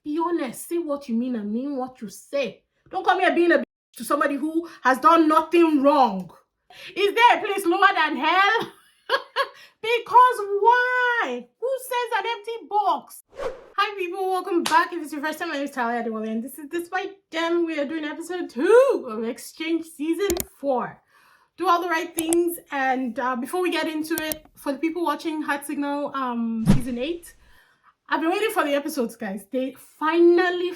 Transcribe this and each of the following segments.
Be honest. Say what you mean and mean what you say. Don't come here being a bitch to somebody who has done nothing wrong. Is there a place lower than hell? Because why? Who says an empty box? Hi people, welcome back. If it's your first time, my name is Talia Adewale, and this is DISBYDEM. We are doing episode 2 of Exchange season 4. Do all the right things, and before we get into it, for the people watching Heart Signal season 8, I've been waiting for the episodes, guys. They finally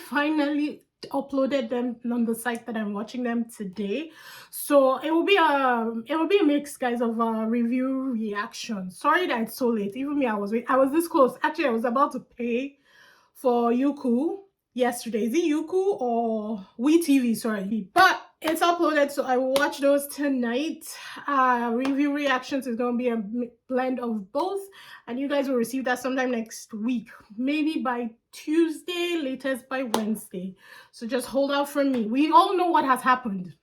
uploaded them on the site that I'm watching them today. So it will be a mix, guys, of review reaction. Sorry that it's so late. Even me, I was this close. Actually, I was about to pay for Youku yesterday. Is it Youku or WeTV? Sorry, but it's uploaded, so I will watch those tonight. Review reactions is going to be a blend of both, and you guys will receive that sometime next week, maybe by Tuesday, latest by Wednesday. So just hold out for me. We all know what has happened.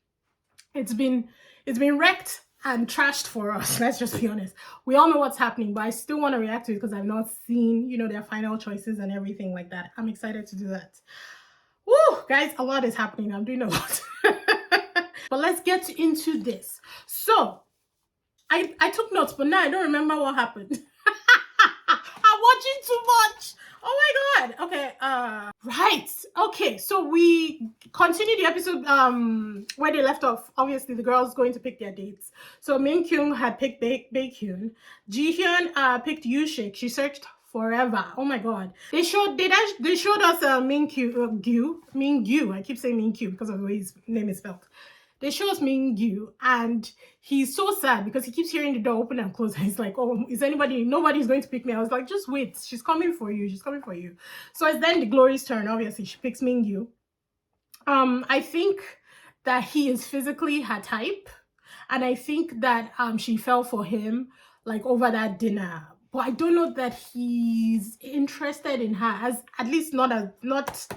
It's been wrecked and trashed for us. Let's just be honest. We all know what's happening, but I still want to react to it because I've not seen, their final choices and everything like that. I'm excited to do that. Woo, guys, a lot is happening. I'm doing a lot. But let's get into this. So I took notes, but now I don't remember what happened. I'm watching too much. Oh my god. Okay, right. Okay, so we continue the episode where they left off. Obviously, the girls going to pick their dates. So Min-kyung had picked Baekhyun. Ji-hyun picked Yushik. She searched forever. Oh my god. They showed us Mingyu. I keep saying Min-kyu because of the way his name is spelled. They show us Mingyu, and he's so sad because he keeps hearing the door open and close. And he's like, oh, nobody's going to pick me. I was like, just wait, she's coming for you. She's coming for you. So it's then the Glory's turn. Obviously, she picks Mingyu. I think that he is physically her type, and I think that she fell for him like over that dinner. But I don't know that he's interested in her, at least not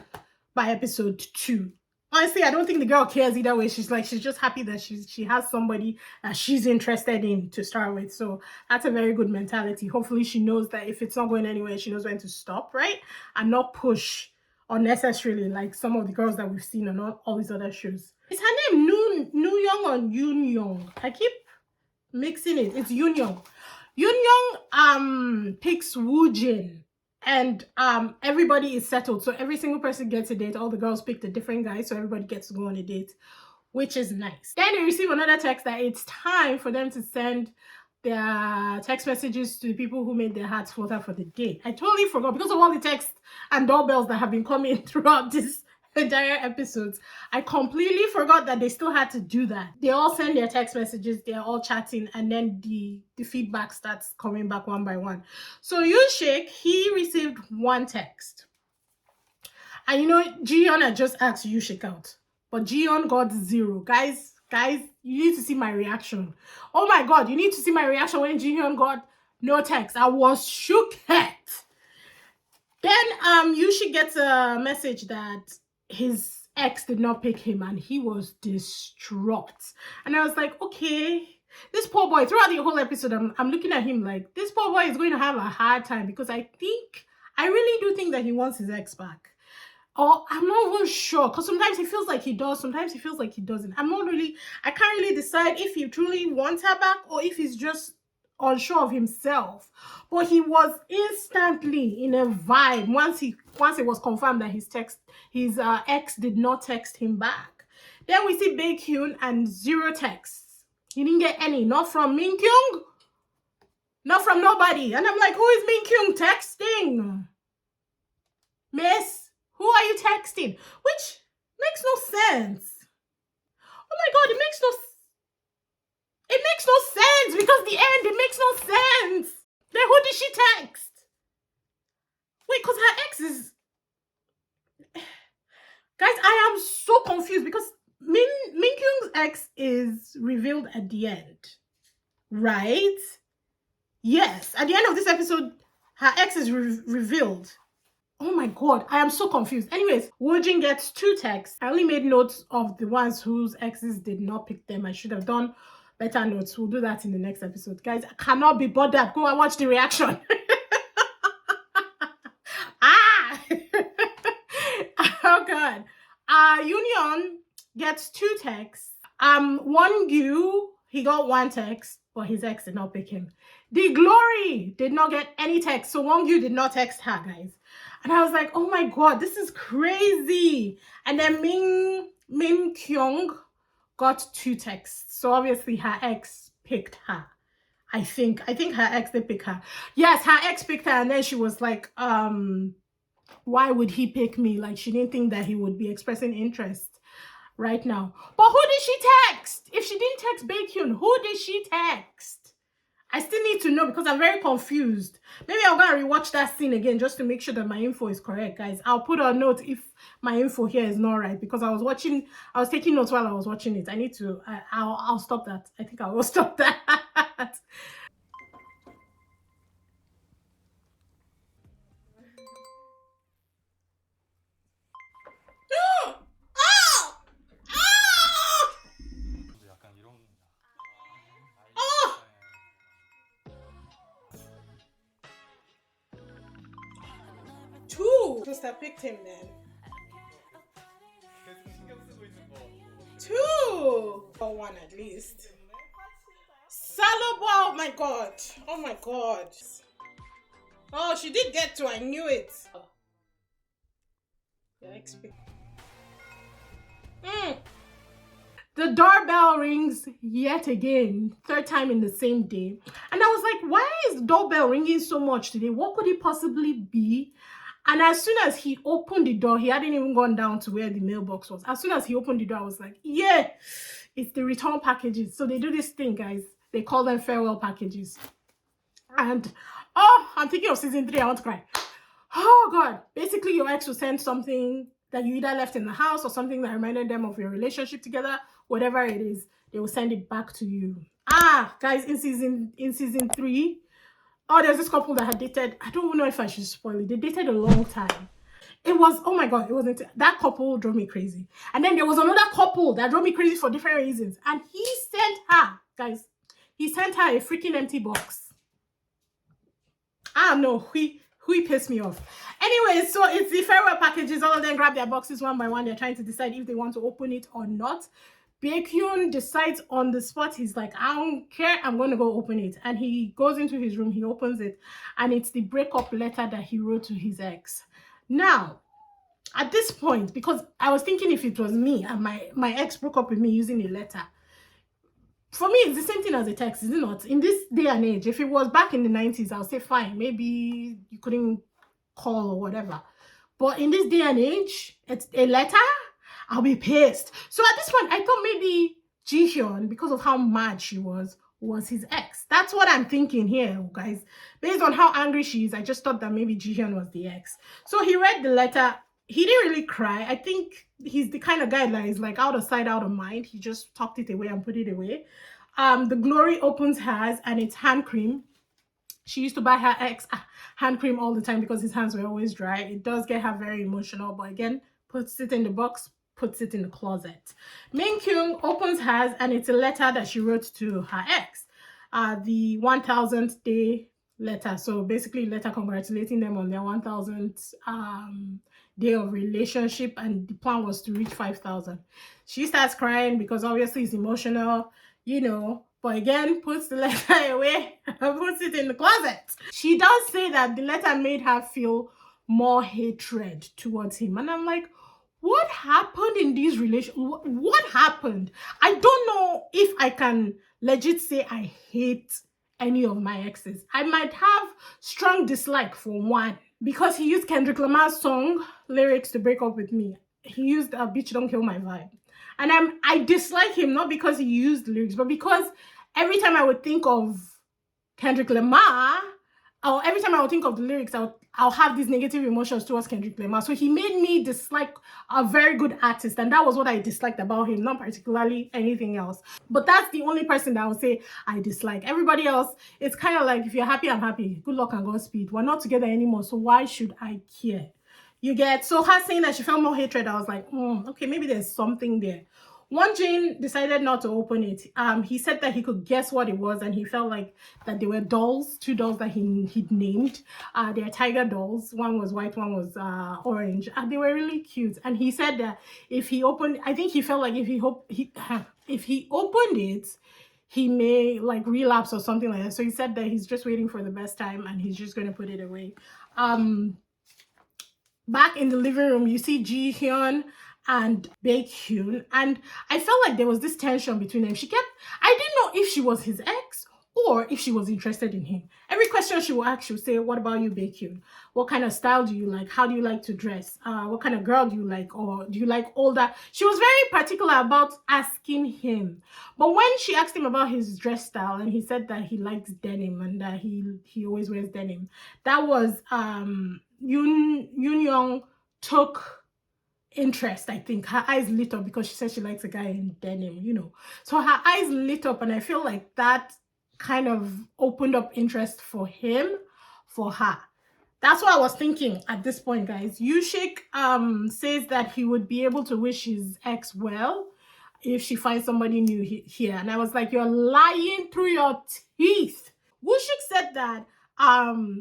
by episode 2. Honestly, I don't think the girl cares either way. She's just happy that she has somebody that she's interested in to start with. So that's a very good mentality. Hopefully she knows that if it's not going anywhere, she knows when to stop, right? And not push unnecessarily like some of the girls that we've seen on all these other shows. Is her name Nu-young or Yoon-young? I keep mixing it. It's Yoon-young. Yoon-young picks Woo-jin. And everybody is settled, so every single person gets a date. All the girls picked a different guy, so everybody gets to go on a date, which is nice. Then they receive another text that it's time for them to send their text messages to the people who made their hearts flutter for the day. I totally forgot because of all the texts and doorbells that have been coming throughout this entire episodes. I completely forgot that they still had to do that. They all send their text messages, they're all chatting, and then the feedback starts coming back one by one. So Yushik, he received one text. And Ji-hyun had just asked Yushik out, but Ji-hyun got 0. Guys, you need to see my reaction. Oh my god, you need to see my reaction when Ji-hyun got no text. I was shook. Then Yushik gets a message that his ex did not pick him, and he was distraught. And I was like, okay, this poor boy, throughout the whole episode, I'm looking at him like, this poor boy is going to have a hard time, because I really do think that he wants his ex back. Or I'm not even sure, because sometimes he feels like he does, sometimes he feels like he doesn't. I can't really decide if he truly wants her back or if he's just unsure of himself. But he was instantly in a vibe once it was confirmed that his ex did not text him back. Then we see Baekhyun and 0 texts. He didn't get any, not from Min-kyung, not from nobody. And I'm like, who is Min-kyung texting? Miss, who are you texting? Which makes no sense. Oh my god, it makes no sense, because the end, it makes no sense. Then who did she text? Wait, because her ex is... Guys, I am so confused because Min-kyung's ex is revealed at the end, right? Yes, at the end of this episode, her ex is revealed. Oh my god, I am so confused. Anyways, Woo-jin gets 2 texts. I only made notes of the ones whose exes did not pick them. I should have done better notes. We'll do that in the next episode. Guys, I cannot be bothered. Go and watch the reaction. God. Union gets 2 texts. One he got 1 text, but his ex did not pick him. The Glory did not get any text, so Won did not text her, guys. And I was like, oh my God, this is crazy. And then Min Kyung got 2 texts. So obviously her ex picked her. I think her ex did pick her. Yes, her ex picked her, and then she was like, why would he pick me? Like, she didn't think that he would be expressing interest right now. But who did she text? If she didn't text Baekhyun, who did she text? I still need to know because I'm very confused. Maybe I'm gonna rewatch that scene again just to make sure that my info is correct, guys. I'll put a note if my info here is not right, because I was taking notes while I was watching it. I need to. I'll stop that. I think I will stop that. Two. Must have picked him then. 2 or 1 at least. Salobo, oh my God. Oh my God. Oh, she did get 2. I knew it. The doorbell rings yet again, 3rd time in the same day. And I was like, why is the doorbell ringing so much today? What could it possibly be? And as soon as he opened the door, he hadn't even gone down to where the mailbox was. As soon as he opened the door, I was like, yeah, it's the return packages. So they do this thing, guys. They call them farewell packages. And, oh, I'm thinking of season 3. I want to cry. Oh, God. Basically, your ex will send something that you either left in the house or something that reminded them of your relationship together. Whatever it is, they will send it back to you. Guys, in season 3, oh, there's this couple that had dated. I don't know if I should spoil it. They dated a long time. It was, oh my God, it wasn't. That couple drove me crazy. And then there was another couple that drove me crazy for different reasons. And he sent her, guys, he sent her a freaking empty box. No, he pissed me off. Anyway, so it's the farewell packages. All of them grab their boxes one by one. They're trying to decide if they want to open it or not. Baekhyun decides on the spot. He's like, I don't care, I'm going to go open it. And he goes into his room, he opens it, and it's the breakup letter that he wrote to his ex. Now, at this point, because I was thinking if it was me and my ex broke up with me using a letter, for me, it's the same thing as a text, is it not? In this day and age, if it was back in the 90s, I'll say, fine, maybe you couldn't call or whatever. But in this day and age, it's a letter? I'll be pissed. So at this point, I thought maybe Jihyun, because of how mad she was his ex. That's what I'm thinking here, guys. Based on how angry she is, I just thought that maybe Jihyun was the ex. So he read the letter. He didn't really cry. I think he's the kind of guy that is like out of sight, out of mind. He just tucked it away and put it away. The Glory opens hers, and it's hand cream. She used to buy her ex hand cream all the time because his hands were always dry. It does get her very emotional, but again, puts it in the box, puts it in the closet. Min Kyung opens hers, and it's a letter that she wrote to her ex, the 1000th day letter. So basically, letter congratulating them on their 1000th day of relationship, and the plan was to reach 5,000. She starts crying because obviously it's emotional, you know, but again, puts the letter away and puts it in the closet. She does say that the letter made her feel more hatred towards him, and I'm like, what happened in these relations? What happened? I don't know if I can legit say I hate any of my exes. I might have strong dislike for one, because he used Kendrick Lamar's song lyrics to break up with me. He used Bitch Don't Kill My Vibe. And I dislike him, not because he used the lyrics, but because every time I would think of Kendrick Lamar, or every time I would think of the lyrics, I'll have these negative emotions towards Kendrick Lamar. So he made me dislike a very good artist, and that was what I disliked about him, not particularly anything else. But that's the only person that I would say I dislike. Everybody else, it's kind of like, if you're happy, I'm happy. Good luck and Godspeed. We're not together anymore, so why should I care? You get? So her saying that she felt more hatred, I was like, okay, maybe there's something there. One Jane decided not to open it. He said that he could guess what it was, and he felt like that they were dolls, two dolls that he'd named. They're tiger dolls. One was white, one was orange. They were really cute. And he said that if he opened, I think he felt like if he opened it, he may like relapse or something like that. So he said that he's just waiting for the best time and he's just going to put it away. Back in the living room, you see Ji Hyun and Baekhyun, and I felt like there was this tension between them. I didn't know if she was his ex or if she was interested in him. Every question she would ask, she would say, what about you, Baekhyun? What kind of style do you like? How do you like to dress? What kind of girl do you like? Or do you like older? She was very particular about asking him. But when she asked him about his dress style, and he said that he likes denim and that he always wears denim, that was Yoon Young took interest. I think her eyes lit up because she said she likes a guy in denim, you know. So her eyes lit up, and I feel like that kind of opened up interest for him, for her. That's what I was thinking at this point, guys. Yushik says that he would be able to wish his ex well if she finds somebody new here. And I was like, you're lying through your teeth. Wushik said that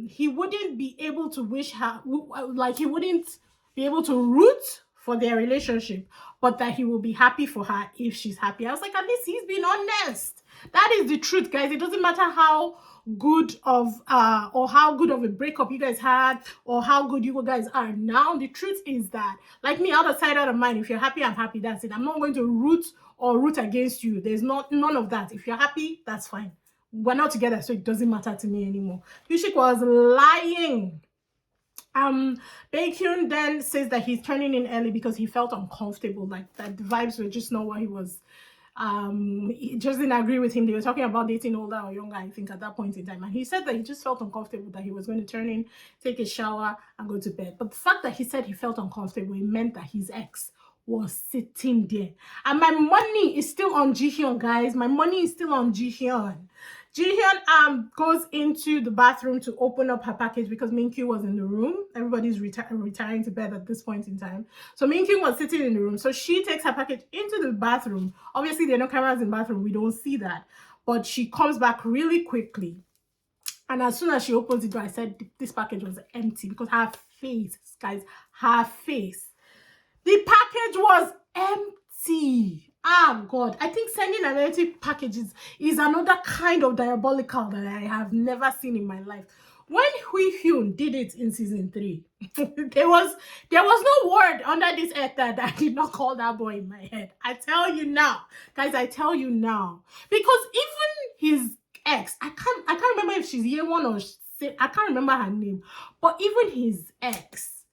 he wouldn't be able to wish her, like he wouldn't be able to root for their relationship, but that he will be happy for her if she's happy. I was like, at least he's being honest. That is the truth, guys. It doesn't matter how good of or how good of a breakup you guys had or how good you guys are now. The truth is that, like me, out of sight, out of mind. If you're happy, I'm happy. That's it. I'm not going to root against you. There's none of that. If you're happy, that's fine. We're not together, so it doesn't matter to me anymore. Yushik was lying. Baekhyun then says that he's turning in early because he felt uncomfortable, like that the vibes were just not what he was. He just didn't agree with him. They were talking about dating older or younger, I think, at that point in time, and he said that he just felt uncomfortable, that he was going to turn in, take a shower and go to bed. But the fact that he said he felt uncomfortable, it meant that his ex was sitting there, and my money is still on Ji Hyun, guys. My money is still on Ji Hyun. Ji Hyun goes into the bathroom to open up her package because Minkyu was in the room. Everybody's retiring to bed at this point in time. So Minkyu was sitting in the room. So she takes her package into the bathroom. Obviously, there are no cameras in the bathroom. We don't see that. But she comes back really quickly. And as soon as she opens the door, I said this package was empty because her face, guys, her face. The package was empty. Ah, God. I think sending an empty package is another kind of diabolical that I have never seen in my life. When Hui Hyun did it in season 3, there was no word under this earth that I did not call that boy in my head. I tell you now. Guys, I tell you now. Because even his ex, I can't remember if she's year one or I can't remember her name. But even his ex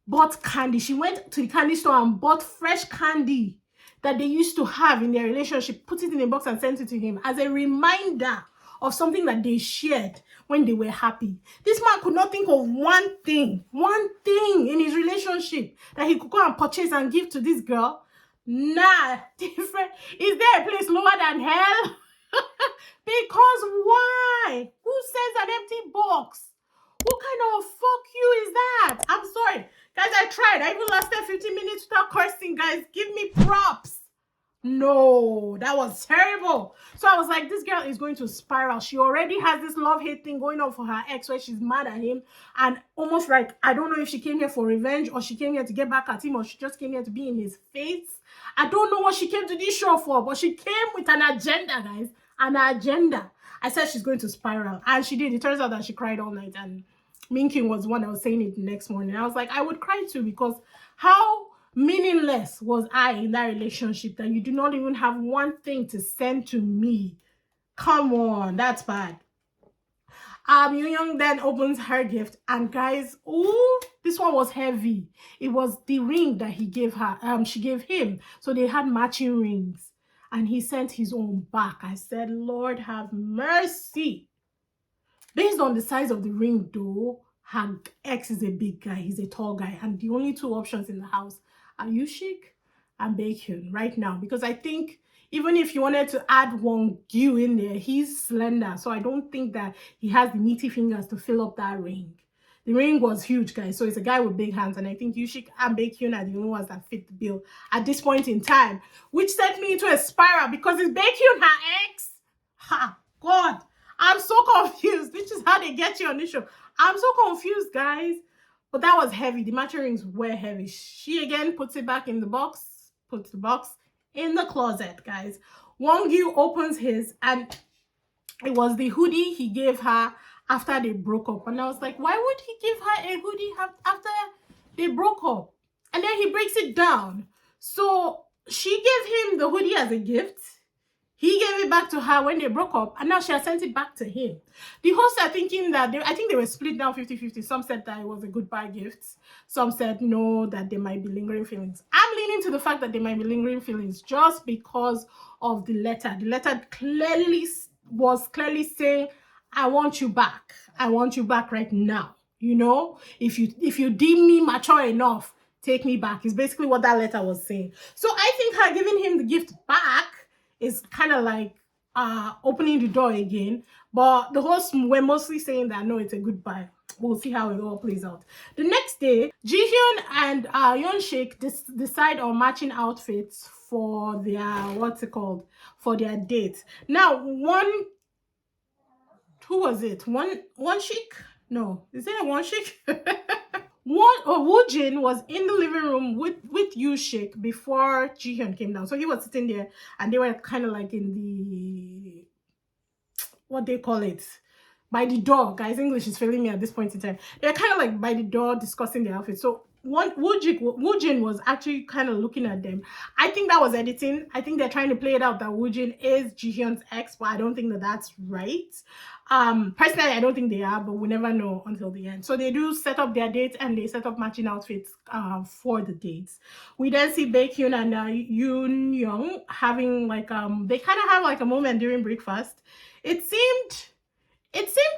bought candy. She went to the candy store and bought fresh candy that they used to have in their relationship, put it in a box and sent it to him as a reminder of something that they shared when they were happy. This man could not think of one thing in his relationship that he could go and purchase and give to this girl. Nah, different. Is there a place lower than hell? Because why? Who sends an empty box? What kind of fuck you is that? I'm sorry. Guys, I tried. I even lasted 15 minutes without cursing, guys. Give me props. No, that was terrible. So I was like, this girl is going to spiral. She already has this love-hate thing going on for her ex where she's mad at him. And almost like, I don't know if she came here for revenge or she came here to get back at him or she just came here to be in his face. I don't know what she came to this show for, but she came with an agenda, guys. An agenda. I said she's going to spiral. And she did. It turns out that she cried all night. And Minkyung was the one that was saying it the next morning. I was like, I would cry too, because how meaningless was I in that relationship that you do not even have one thing to send to me? Come on, that's bad. Young then opens her gift, and guys, oh, this one was heavy. It was the ring that he gave her. She gave him, so they had matching rings, and he sent his own back. I said, Lord have mercy. Based on the size of the ring, though, her ex is a big guy. He's a tall guy, and the only two options in the house are Yushik and Baekhyun right now, because I think even if you wanted to add Wong Gyu in there, he's slender, so I don't think that he has the meaty fingers to fill up that ring. The ring was huge, guys. So it's a guy with big hands, and I think Yushik and Baekhyun are the only ones that fit the bill at this point in time, which sent me into a spiral because is Baekhyun her ex? Ha, God, I'm so confused. Which is how they get you on this show. I'm so confused, guys. But that was heavy. The matching rings were heavy. She again puts it back in the box, puts the box in the closet, guys. Wonggyu opens his, and it was the hoodie he gave her after they broke up. And I was like, why would he give her a hoodie after they broke up? And then he breaks it down. So she gave him the hoodie as a gift. He gave it back to her when they broke up, and now she has sent it back to him. The hosts are thinking that I think they were split down 50-50. Some said that it was a goodbye gift. Some said no, that there might be lingering feelings. I'm leaning to the fact that there might be lingering feelings just because of the letter. The letter was clearly saying, I want you back. I want you back right now. You know, if you deem me mature enough, take me back. Is basically what that letter was saying. So I think her giving him the gift back is kind of like opening the door again. But the hosts were mostly saying that no, it's a goodbye. We'll see how it all plays out. The next day, Jihyun and Yeonshik decide on matching outfits for their, for their date. Now, who was it? One chic? No, is it a one chic? Woojin was in the living room with Yushik before Jihyun came down. So he was sitting there, and they were kind of like in the, what they call it, by the door. Guys, English is failing me at this point in time. They're kind of like by the door discussing their outfits. So Woojin was actually kind of looking at them. I think that was editing. I think they're trying to play it out that Woojin is Jihyun's ex, but I don't think that that's right. Personally, I don't think they are, but we never know until the end. So they do set up their dates, and they set up matching outfits for the dates. We then see Baekhyun and Yoon Young having like they kind of have like a moment during breakfast. It seemed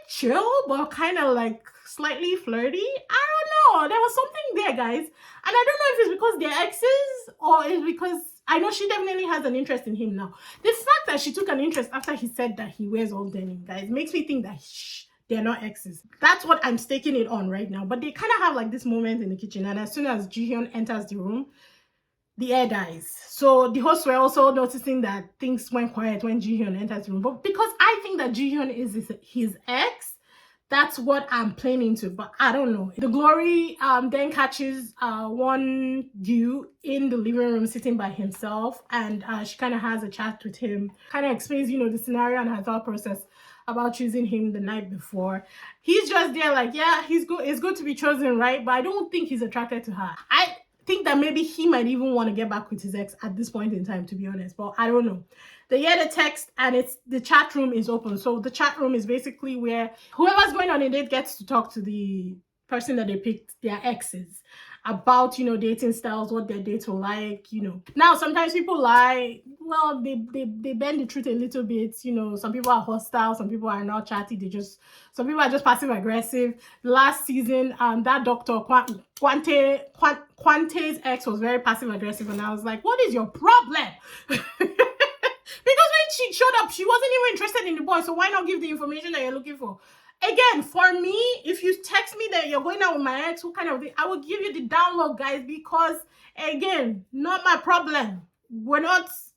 chill, but kind of like slightly flirty. I don't know. There was something there, guys. And I don't know if it's because they're exes or it's because I know she definitely has an interest in him now. The fact that she took an interest after he said that he wears all denim, guys, makes me think that they're not exes. That's what I'm staking it on right now. But they kind of have like this moment in the kitchen, and as soon as Jihyun enters the room, the air dies. So the hosts were also noticing that things went quiet when Jihyun enters the room. But because I think that Jihyun is his ex, that's what I'm playing into, but I don't know. The Glory then catches Wonggyu in the living room sitting by himself, and she kind of has a chat with him, kind of explains, you know, the scenario and her thought process about choosing him the night before. He's just there like, yeah, it's good to be chosen, right? But I don't think he's attracted to her. I think that maybe he might even want to get back with his ex at this point in time, to be honest, but I don't know. They get a text, and the chat room is open. So the chat room is basically where whoever's going on a date gets to talk to the person that they picked, their exes, about, you know, dating styles, what their dates were like, you know. Now, sometimes people lie. Well, they bend the truth a little bit, you know. Some people are hostile, some people are not chatty, some people are just passive aggressive. Last season, that doctor Kwante's ex was very passive aggressive, and I was like, what is your problem? Because when she showed up, she wasn't even interested in the boy, so why not give the information that you're looking for? Again, for me, if you text me that you're going out with my ex, what kind of thing, I will give you the download, guys, because again, not my problem.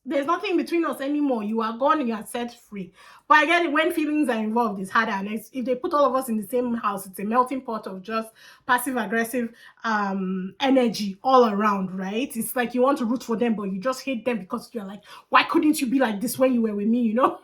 There's nothing between us anymore. You are gone, you are set free. But again, when feelings are involved, it's harder. And if they put all of us in the same house, it's a melting pot of just passive aggressive energy all around, right? It's like you want to root for them, but you just hate them because you're like, why couldn't you be like this when you were with me, you know?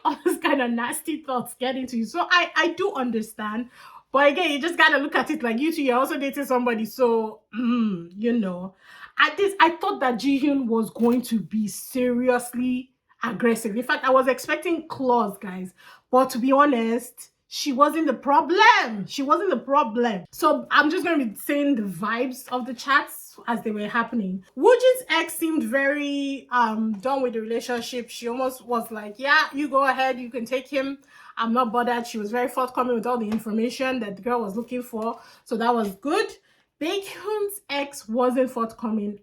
All those kind of nasty thoughts get into you. So I do understand. But again, you just gotta look at it like you two, you're also dating somebody. So, you know, I thought that Jihyun was going to be seriously aggressive. In fact, I was expecting claws, guys. But to be honest, she wasn't the problem. She wasn't the problem. So I'm just going to be saying the vibes of the chats as they were happening. Woojin's ex seemed very done with the relationship. She almost was like, yeah, you go ahead, you can take him. I'm not bothered. She was very forthcoming with all the information that the girl was looking for. So that was good. Baekhyun's ex wasn't forthcoming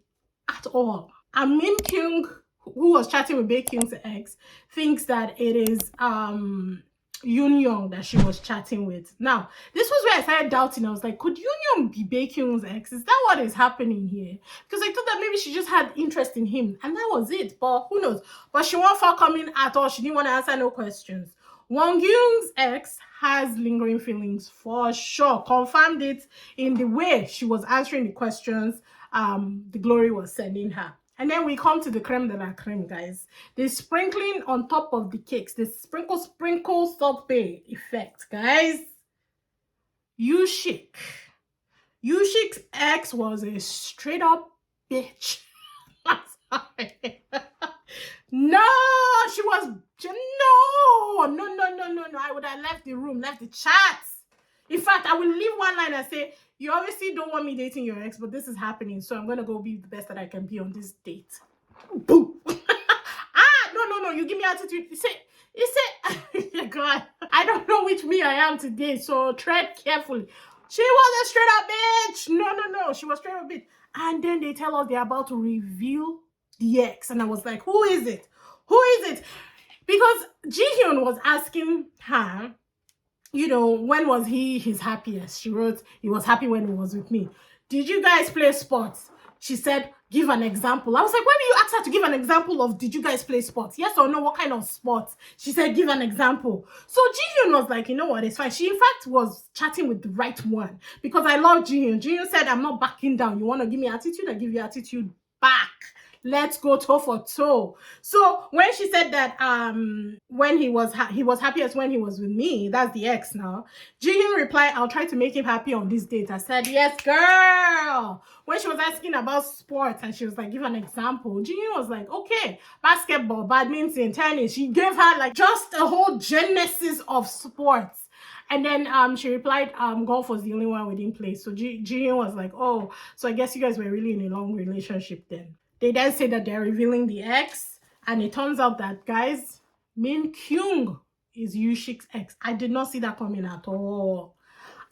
at all. Min Kyung, who was chatting with Baekhyun's ex, thinks that it is Yoon Young that she was chatting with. Now, this was where I started doubting. I was like, could Yoon Young be Baekhyun's ex? Is that what is happening here? Because I thought that maybe she just had interest in him, and that was it. But who knows? But she won't for coming at all. She didn't want to answer no questions. Won Gyung's ex has lingering feelings for sure. Confirmed it in the way she was answering the questions the Glory was sending her. And then we come to the creme de la creme, guys. The sprinkling on top of the cakes. The sprinkle sorbet effect, guys. Yushik. Yushik's ex was a straight up bitch. I'm sorry. No, she was... No. I would have left the room, left the chat. In fact, I will leave one line and say, you obviously don't want me dating your ex, but this is happening, so I'm going to go be the best that I can be on this date. Boom. No, you give me attitude. You say, God, I don't know which me I am today, so tread carefully. She was a straight up bitch. No, she was straight up bitch. And then they tell us they're about to reveal the ex, and I was like, who is it? Because Jihyun was asking her, when was he his happiest? She wrote, he was happy when he was with me. Did you guys play sports? She said, give an example. I was like, why did you ask her to give an example of, did you guys play sports? Yes or no? What kind of sports? She said, give an example. So Jihyun was like, you know what, it's fine. She in fact was chatting with the right one, because I love Jihyun. Jihyun said, I'm not backing down. You want to give me attitude? I give you attitude back. Let's go toe for toe. So when she said that when he was happiest when he was with me, that's the ex now, Jihyun replied, I'll try to make him happy on this date. I said, yes, girl. When she was asking about sports and she was like, give an example, Jihyun was like, okay, basketball, badminton, tennis. She gave her like just a whole genesis of sports. And then she replied, golf was the only one we didn't play. So Jihyun was like, oh, so I guess you guys were really in a long relationship then. They then say that they're revealing the ex, and it turns out that, guys, Min Kyung is Yushik's ex. I did not see that coming at all.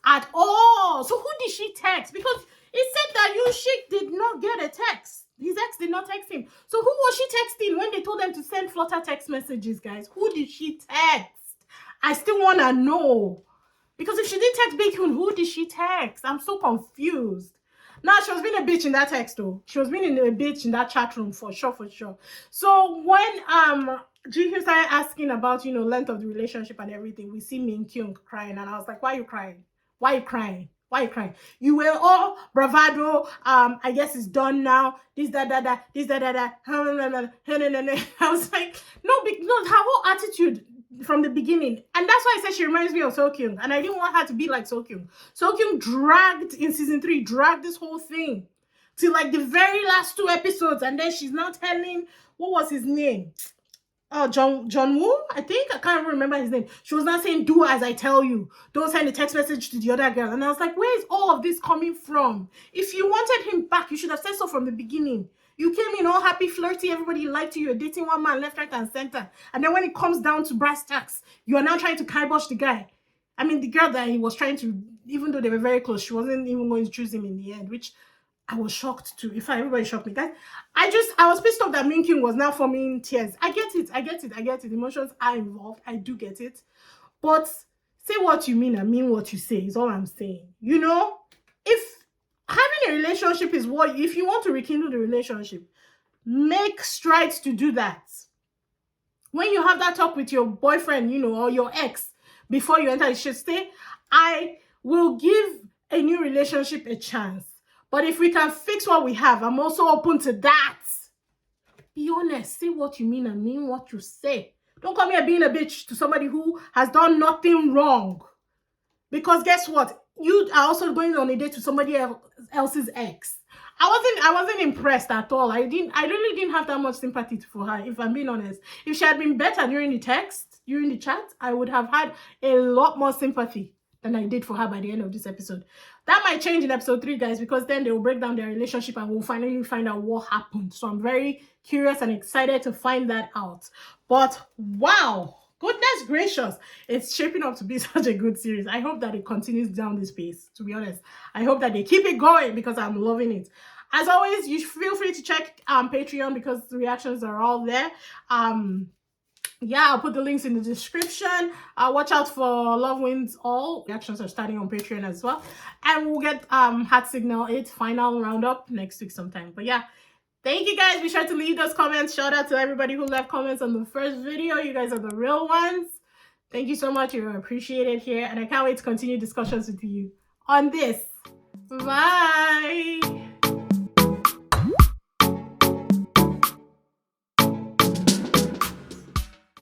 At all. So who did she text? Because it said that Yushik did not get a text. His ex did not text him. So who was she texting when they told them to send flutter text messages, guys? Who did she text? I still want to know. Because if she didn't text Baekhyun, who did she text? I'm so confused. Nah, she was being a bitch in that text though. She was being a bitch in that chat room for sure. So when Jihyun started asking about, length of the relationship and everything, we see Min Kyung crying, and I was like, why are you crying? Why are you crying? Why are you crying? You were all bravado. I guess it's done now. This, that. I was like, no, her whole attitude from the beginning, and that's why I said she reminds me of Seokhyun, and I didn't want her to be like Seokhyun. Seokhyun dragged in season 3, dragged this whole thing till like the very last 2 episodes, and then she's now telling, what was his name? John Woo, I think. I can't remember his name. She was not saying, do as I tell you. Don't send a text message to the other girl. And I was like, where is all of this coming from? If you wanted him back, you should have said so from the beginning. You came in all happy, flirty, everybody liked you, you're dating one man left, right, and center. And then when it comes down to brass tacks, you are now trying to kibosh the guy. I mean, the girl that he was trying to, even though they were very close, she wasn't even going to choose him in the end, which I was shocked too. In fact, everybody shocked me, guys. I was pissed off that Min Kyung was now forming tears. I get it. Emotions are involved. I do get it. But say what you mean and mean what you say is all I'm saying. If having a relationship is if you want to rekindle the relationship, make strides to do that. When you have that talk with your boyfriend, or your ex, before you enter the shit, say, I will give a new relationship a chance. But if we can fix what we have, I'm also open to that. Be honest. Say what you mean and mean what you say. Don't come here being a bitch to somebody who has done nothing wrong. Because guess what? You are also going on a date to somebody else's ex. I wasn't impressed at all. I really didn't have that much sympathy for her, if I'm being honest. If she had been better during the chat, I would have had a lot more sympathy than I did for her by the end of this episode. That might change in episode 3, guys, because then they will break down their relationship and we'll finally find out what happened. So I'm very curious and excited to find that out. But wow, goodness gracious, it's shaping up to be such a good series. I hope that it continues down this pace, to be honest. I hope that they keep it going because I'm loving it. As always, you feel free to check Patreon because the reactions are all there. yeah, I'll put the links in the description. Watch out for Love Wins All. Reactions are starting on Patreon as well. And we'll get Heart Signal 8 final roundup next week sometime. But yeah, thank you guys. Be sure to leave those comments. Shout out to everybody who left comments on the first video. You guys are the real ones. Thank you so much. You're appreciated here. And I can't wait to continue discussions with you on this. Bye.